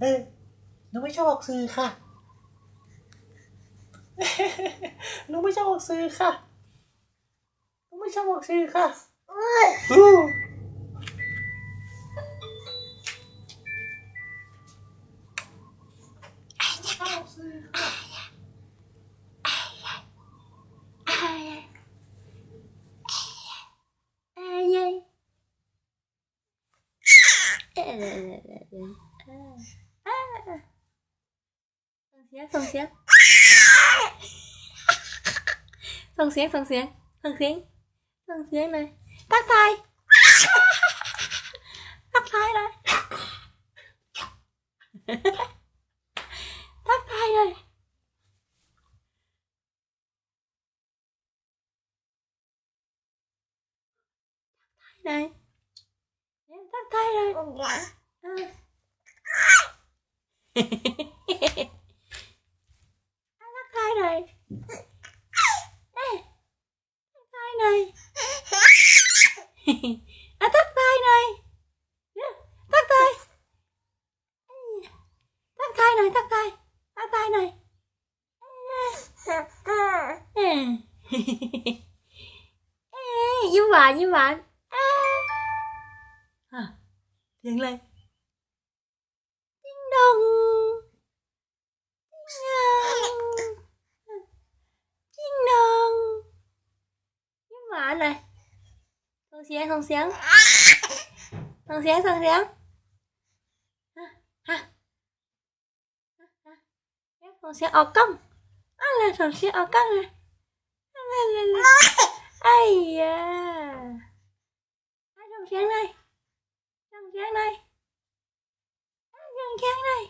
เออหนูไม่ชอบออกสื่อค่ะหนูไม่ชอบออกสื่อค่ะหนูไม่ชอบออกสื่อค่ะส่งเสียงส่งเสียงส่งเสียงส่งเสียงส่งเสียงเลยทักทายทักทายเลยทักทายเลยไหนทักทายเลยทักทายเลยทักทายเลยทักทายเลยทักทายทักทายหน่อยทักทายทักทายหน่อยยิ้มหวานยิ้มหวานเสียงอะไรจิ้งดองจิ้งดองยิ้มหวานเลยส่งเสียงส่งเสียงส่งเสียงส่งเสียงส่งเสียงออกกล้องอะไรส่งเสียงออกกล้องเลยไอ้ยาส่งเสียงเลยส่งเสียงเลยส่งเสียงเลย